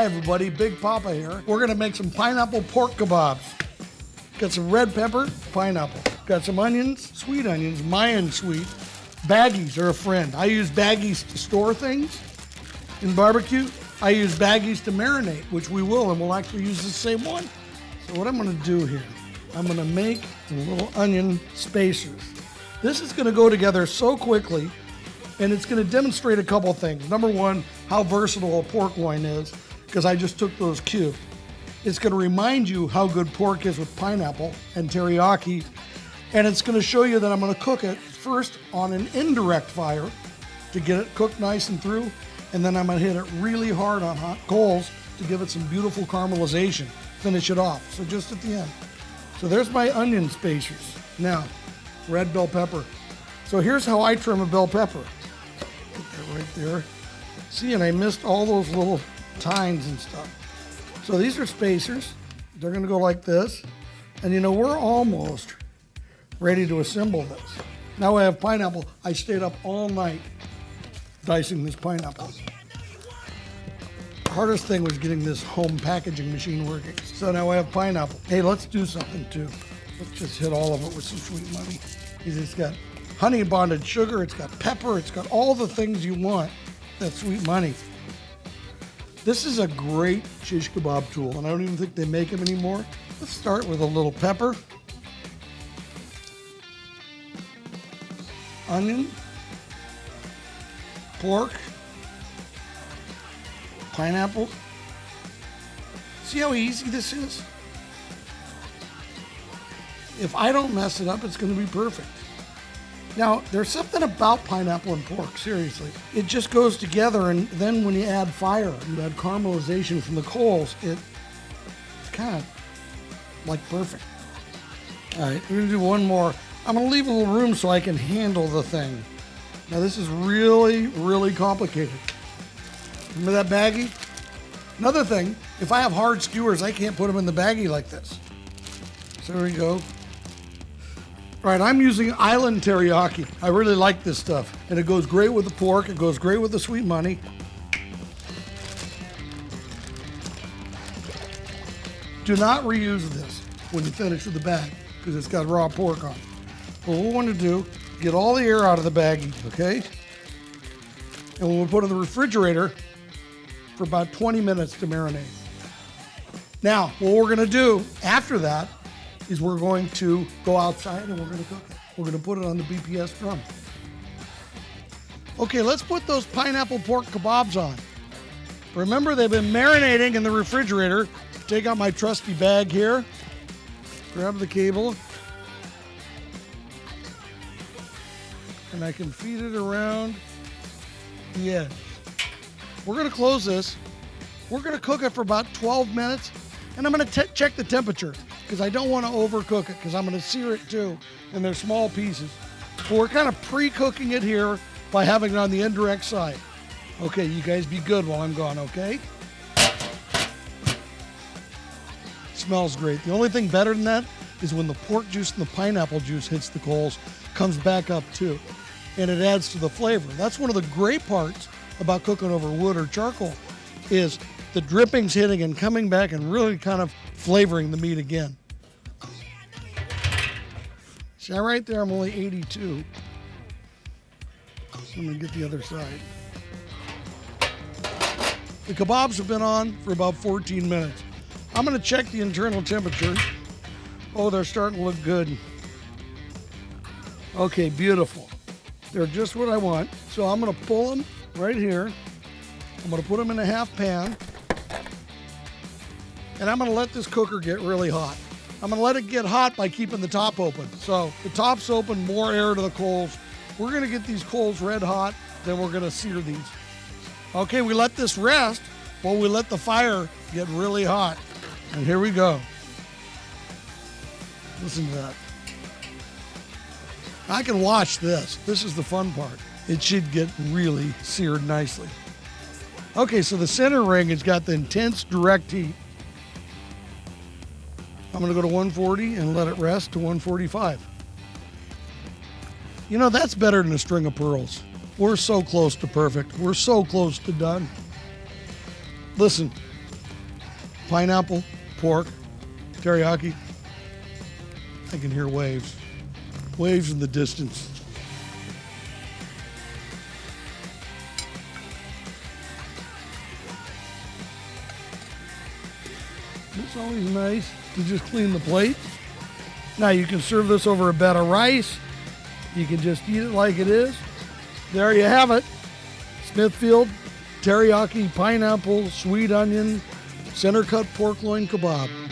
everybody, Big Papa here. We're gonna make some pineapple pork kebabs. Got some red pepper, pineapple. Got some onions, sweet onions, Mayan sweet. Baggies are a friend. I use baggies to store things in barbecue. I use baggies to marinate, which we will, and we'll actually use the same one. So what I'm gonna do here, I'm gonna make some little onion spacers. This is gonna go together so quickly, and it's gonna demonstrate a couple things. Number one, how versatile a pork loin is, because I just took those cubed. It's gonna remind you how good pork is with pineapple and teriyaki, and it's gonna show you that I'm gonna cook it first on an indirect fire to get it cooked nice and through, and then I'm gonna hit it really hard on hot coals to give it some beautiful caramelization, finish it off, so just at the end. So there's my onion spacers. Now, red bell pepper. So here's how I trim a bell pepper. Put that right there. See, and I missed all those little tines and stuff. So these are spacers. They're gonna go like this. And you know, we're almost ready to assemble this. Now I have pineapple. I stayed up all night dicing this pineapple. The hardest thing was getting this home packaging machine working. So now I have pineapple. Hey, let's do something too. Let's just hit all of it with some sweet money. It's got honey bonded sugar, it's got pepper, it's got all the things you want. That sweet money. This is a great shish kebab tool, and I don't even think they make them anymore. Let's start with a little pepper, onion, pork, pineapple. See how easy this is? If I don't mess it up, it's going to be perfect. Now, there's something about pineapple and pork, seriously. It just goes together, and then when you add fire, you add caramelization from the coals, it's kind of like perfect. All right, we're gonna do one more. I'm gonna leave a little room so I can handle the thing. Now, this is really, really complicated. Remember that baggie? Another thing, if I have hard skewers, I can't put them in the baggie like this. So there we go. All right, I'm using Island Teriyaki. I really like this stuff. And it goes great with the pork. It goes great with the sweet money. Do not reuse this when you finish with the bag because it's got raw pork on it. What we want to do, get all the air out of the baggie, okay? And we'll put it in the refrigerator for about 20 minutes to marinate. Now, what we're gonna do after that is we're going to go outside and we're gonna cook it. We're gonna put it on the BPS drum. Okay, let's put those pineapple pork kebabs on. Remember, they've been marinating in the refrigerator. Take out my trusty bag here, grab the cable, and I can feed it around the edge. We're gonna close this. We're gonna cook it for about 12 minutes, and I'm gonna check the temperature because I don't want to overcook it because I'm going to sear it too, and they're small pieces. But we're kind of pre-cooking it here by having it on the indirect side. Okay, you guys be good while I'm gone, okay? Smells great. The only thing better than that is when the pork juice and the pineapple juice hits the coals, comes back up too, and it adds to the flavor. That's one of the great parts about cooking over wood or charcoal is the drippings hitting and coming back and really kind of flavoring the meat again. See, right there, I'm only 82. So I'm gonna get the other side. The kebabs have been on for about 14 minutes. I'm gonna check the internal temperature. Oh, they're starting to look good. Okay, beautiful. They're just what I want. So I'm gonna pull them right here. I'm gonna put them in a half pan. And I'm gonna let this cooker get really hot. I'm gonna let it get hot by keeping the top open. So the top's open, more air to the coals. We're gonna get these coals red hot, then we're gonna sear these. Okay, we let this rest while we let the fire get really hot. And here we go. Listen to that. I can watch this. This is the fun part. It should get really seared nicely. Okay, so the center ring has got the intense direct heat. I'm gonna go to 140 and let it rest to 145. You know, that's better than a string of pearls. We're so close to perfect. We're so close to done. Listen, pineapple, pork, teriyaki. I can hear waves. Waves in the distance. It's always nice to just clean the plate. Now you can serve this over a bed of rice. You can just eat it like it is. There you have it. Smithfield teriyaki, pineapple, sweet onion, center cut pork loin kebab.